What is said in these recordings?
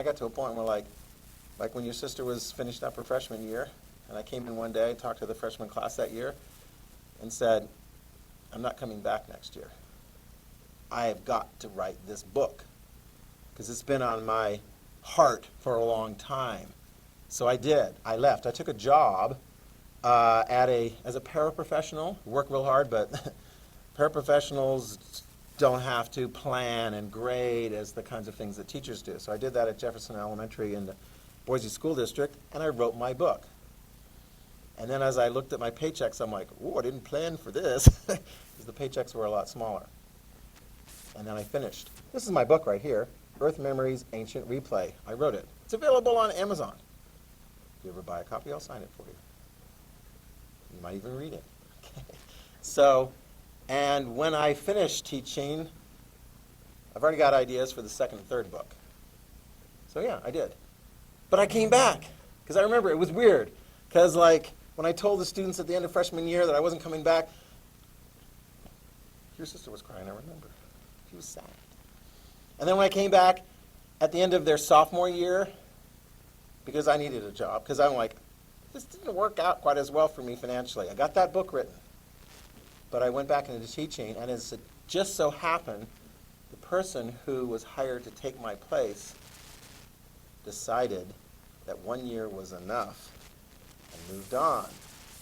I got to a point where like when your sister was finishing up her freshman year, and I came in one day, talked to the freshman class that year, and said, I'm not coming back next year. I have got to write this book, because it's been on my heart for a long time. So I did. I left. I took a job as a paraprofessional. Work real hard, but paraprofessionals don't have to plan and grade as the kinds of things that teachers do. So I did that at Jefferson Elementary in the Boise School District, and I wrote my book. And then as I looked at my paychecks, I'm like, ooh, I didn't plan for this, because the paychecks were a lot smaller. And then I finished. This is my book right here, Earth Memories, Ancient Replay. I wrote it. It's available on Amazon. If you ever buy a copy, I'll sign it for you. You might even read it. Okay. So, and when I finished teaching, I've already got ideas for the second and third book. So yeah, I did. But I came back, because I remember it was weird. Because like, when I told the students at the end of freshman year that I wasn't coming back, your sister was crying, I remember. She was sad. And then when I came back at the end of their sophomore year, because I needed a job, because I'm like, this didn't work out quite as well for me financially. I got that book written. But I went back into teaching, and as it just so happened, the person who was hired to take my place decided that 1 year was enough and moved on.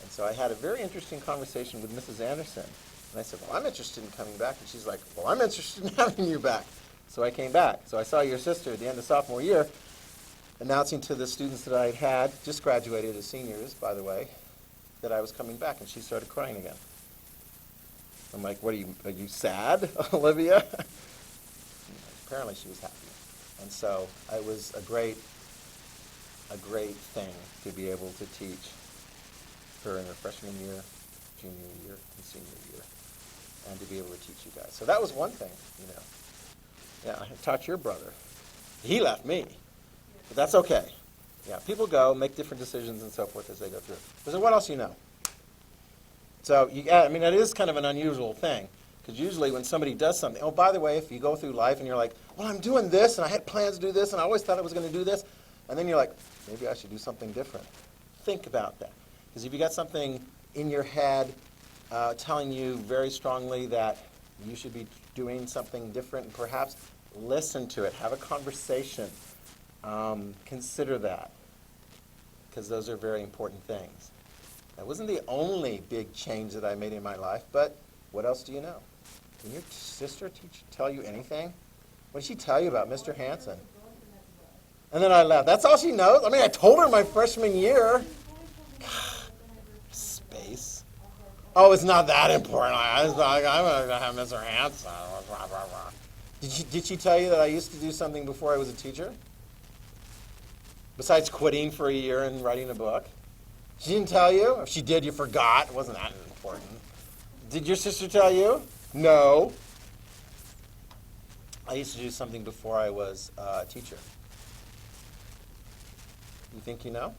And so I had a very interesting conversation with Mrs. Anderson. And I said, well, I'm interested in coming back. And she's like, well, I'm interested in having you back. So I came back. So I saw your sister at the end of sophomore year announcing to the students that I had, just graduated as seniors, by the way, that I was coming back. And she started crying again. I'm like, what are you sad, Olivia? Apparently she was happy. And so it was a great thing to be able to teach her in her freshman year, junior year, and senior year, and to be able to teach you guys. So that was one thing, you know. Yeah, I taught your brother. He left me, but that's okay. Yeah, people go, make different decisions and so forth as they go through. So what else you know? So, I mean, it is kind of an unusual thing, because usually when somebody does something, oh, by the way, if you go through life and you're like, well, I'm doing this, and I had plans to do this, and I always thought I was going to do this, and then you're like, maybe I should do something different. Think about that. Because if you got something in your head telling you very strongly that you should be doing something different, perhaps listen to it, have a conversation, consider that, because those are very important things. That wasn't the only big change that I made in my life, but what else do you know? Can your sister tell you anything? What did she tell you about Mr. Hansen? And then I left. That's all she knows? I mean, I told her my freshman year. Space. Oh, it's not that important. I'm going to have Mr. Hansen. Did she tell you that I used to do something before I was a teacher? Besides quitting for a year and writing a book? She didn't tell you? If she did, you forgot. It wasn't that important. Did your sister tell you? No. I used to do something before I was a teacher. You think you know?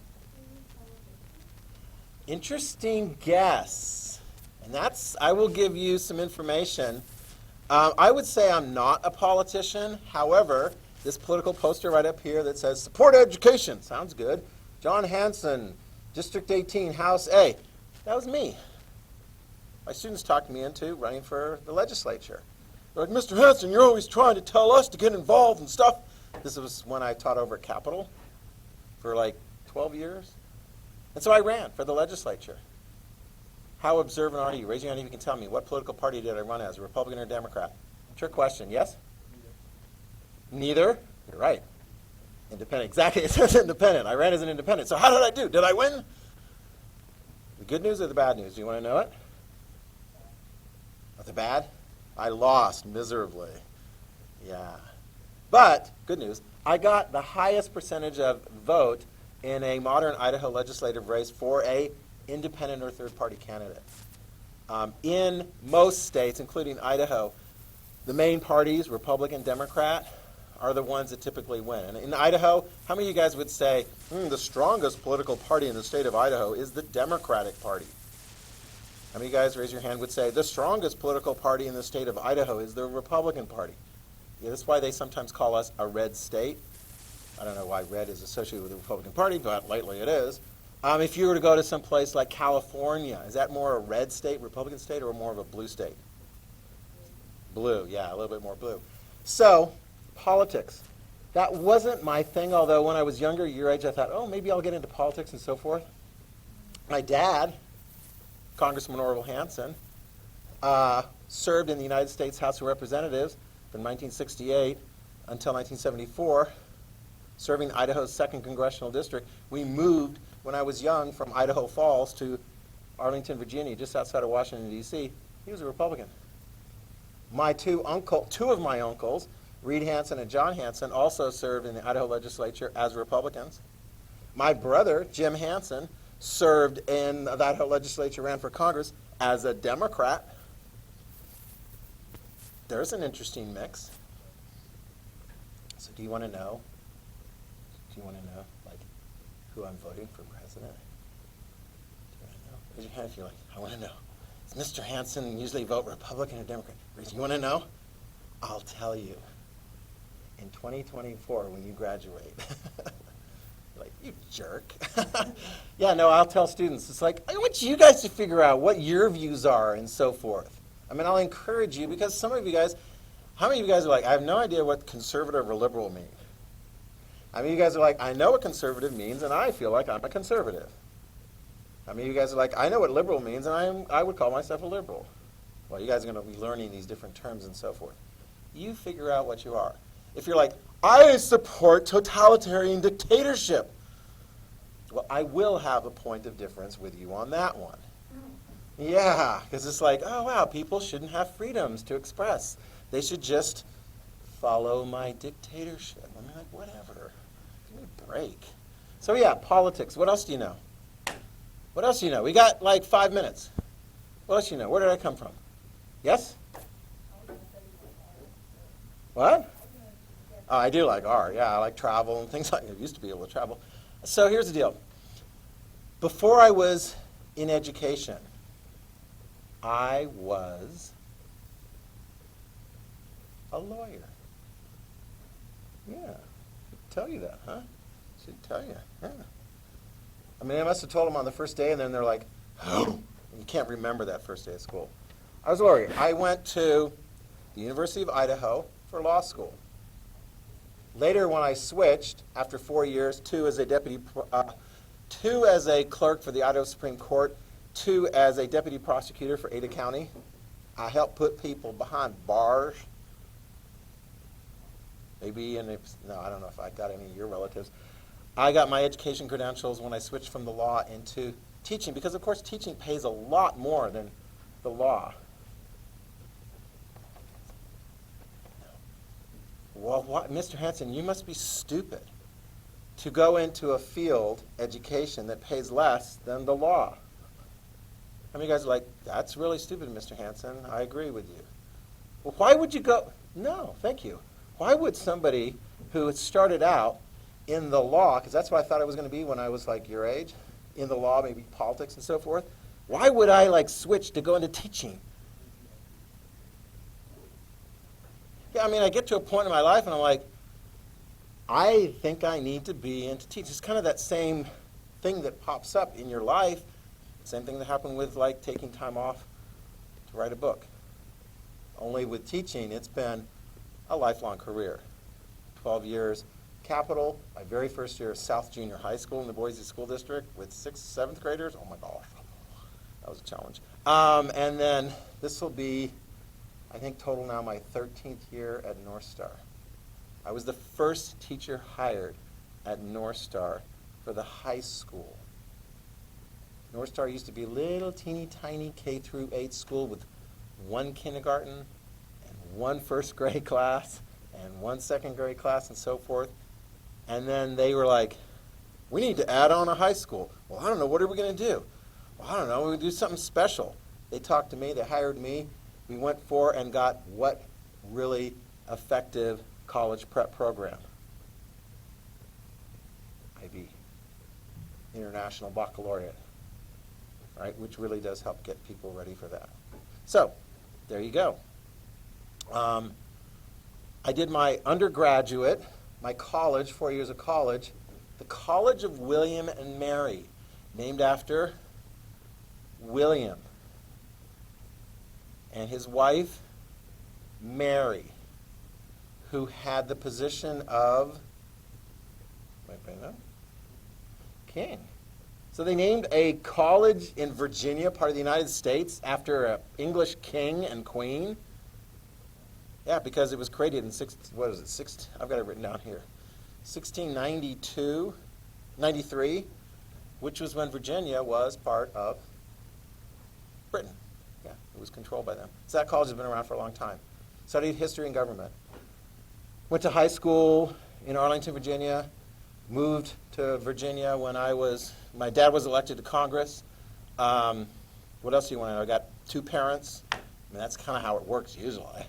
Interesting guess. And I will give you some information. I would say I'm not a politician. However, this political poster right up here that says, support education. Sounds good. John Hansen, District 18, House A. That was me. My students talked me into running for the legislature. They're like, Mr. Hansen, you're always trying to tell us to get involved and stuff. This was when I taught over at Capitol for like 12 years. And so I ran for the legislature. How observant are you? Raise your hand if you can tell me. What political party did I run as, a Republican or Democrat? Trick question, yes? Neither? You're right. Independent. Exactly, it says independent. I ran as an independent. So how did I do? Did I win? The good news or the bad news? Do you want to know it? The bad? I lost miserably. Yeah. But, good news, I got the highest percentage of vote in a modern Idaho legislative race for a independent or third-party candidate. In most states, including Idaho, the main parties, Republican, Democrat, are the ones that typically win. And in Idaho, how many of you guys would say, the strongest political party in the state of Idaho is the Democratic Party? How many of you guys, raise your hand, would say the strongest political party in the state of Idaho is the Republican Party? Yeah, that's why they sometimes call us a red state. I don't know why red is associated with the Republican Party, but lately it is. If you were to go to some place like California, is that more a red state, Republican state, or more of a blue state? Blue, yeah, a little bit more blue. So, politics. That wasn't my thing, although when I was younger, your age, I thought, oh, maybe I'll get into politics and so forth. My dad, Congressman Orville Hanson, served in the United States House of Representatives from 1968 until 1974, serving Idaho's 2nd Congressional District. We moved, when I was young, from Idaho Falls to Arlington, Virginia, just outside of Washington, D.C. He was a Republican. My two of my uncles, Reed Hanson and John Hanson, also served in the Idaho legislature as Republicans. My brother, Jim Hanson, served in the Idaho legislature, ran for Congress as a Democrat. There's an interesting mix. So do you want to know? Do you want to know, like, who I'm voting for president? Do you want to know? Raise your hand if you're like, I want to know. Does Mr. Hanson usually vote Republican or Democrat? Do you want to know? I'll tell you. In 2024, when you graduate. You're like, you jerk. Yeah, no, I'll tell students. It's like, I want you guys to figure out what your views are and so forth. I mean, I'll encourage you, because some of you guys, how many of you guys are like, I have no idea what conservative or liberal mean? How many of you guys are like, I know what conservative means, and I feel like I'm a conservative? How many of you guys are like, I know what liberal means, and I would call myself a liberal? Well, you guys are going to be learning these different terms and so forth. You figure out what you are. If you're like, I support totalitarian dictatorship, well, I will have a point of difference with you on that one. Yeah, because it's like, oh, wow, people shouldn't have freedoms to express. They should just follow my dictatorship. I'm like, whatever. Give me a break. So, yeah, politics. What else do you know? What else do you know? We got like 5 minutes. What else do you know? Where did I come from? Yes? What? Oh, I do like art. Yeah, I like travel and things like that. I used to be able to travel. So here's the deal. Before I was in education, I was a lawyer. Yeah, should tell you that, huh? Should tell you, yeah. I mean, I must have told them on the first day, and then they're like, oh, you can't remember that first day of school. I was a lawyer. I went to the University of Idaho for law school. Later, when I switched, after 4 years, two as a clerk for the Idaho Supreme Court, 2 as a deputy prosecutor for Ada County. I helped put people behind bars. Maybe, no, I don't know if I got any of your relatives. I got my education credentials when I switched from the law into teaching, because of course teaching pays a lot more than the law. Well, what, Mr. Hanson, you must be stupid to go into a field, education, that pays less than the law. How many of you guys are like, that's really stupid, Mr. Hanson. I agree with you. Well, why would you go? No, thank you. Why would somebody who had started out in the law, because that's what I thought I was going to be when I was like your age, in the law, maybe politics and so forth, why would I like switch to go into teaching? Yeah, I mean, I get to a point in my life and I'm like, I think I need to be into teaching. It's kind of that same thing that pops up in your life. Same thing that happened with like taking time off to write a book. Only with teaching, it's been a lifelong career. 12 years. Capital, my very first year of South Junior High School in the Boise School District with 6th, 7th graders. Oh my gosh, that was a challenge. And then this will be, I think total now my 13th year at North Star. I was the first teacher hired at North Star for the high school. North Star used to be a little teeny tiny K through 8 school with 1 kindergarten and 1 first grade class and 1 second grade class and so forth. And then they were like, we need to add on a high school. Well, I don't know, what are we going to do? Well, I don't know, we're going to do something special. They talked to me, they hired me. We went for and got what really effective college prep program? IB, International Baccalaureate, right? Which really does help get people ready for that. So, there you go. I did my undergraduate my college, 4 years of college, the College of William and Mary, named after William and his wife, Mary, who had the position of, king. So they named a college in Virginia, part of the United States, after an English king and queen. Yeah, because it was created in I've got it written down here, 93, which was when Virginia was part of Britain. Yeah, it was controlled by them. So that college has been around for a long time. Studied history and government. Went to high school in Arlington, Virginia. Moved to Virginia when my dad was elected to Congress. What else do you want to know? I got 2 parents. I mean, that's kind of how it works usually,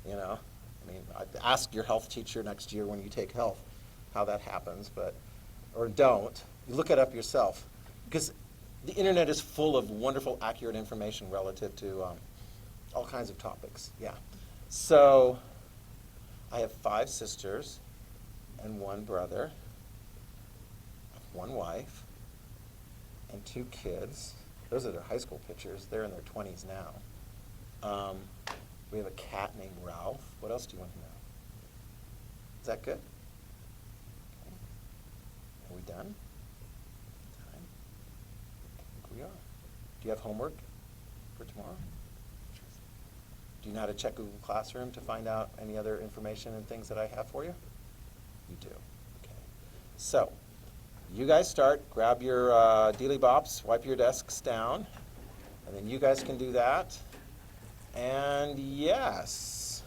you know. I mean, ask your health teacher next year when you take health how that happens, or don't. You look it up yourself, because the internet is full of wonderful, accurate information relative to all kinds of topics. Yeah. So I have 5 sisters and 1 brother. 1 wife, and 2 kids. Those are their high school pictures. They're in their 20s now. We have a cat named Ralph. What else do you want to know? Is that good? Okay. Are we done? Time? I think we are. Do you have homework for tomorrow? Do you know how to check Google Classroom to find out any other information and things that I have for you? You do. Okay. So, you guys start, grab your Dealy Bops, wipe your desks down, and then you guys can do that. And yes,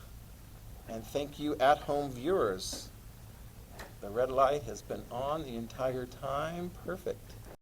and thank you at-home viewers. The red light has been on the entire time. Perfect.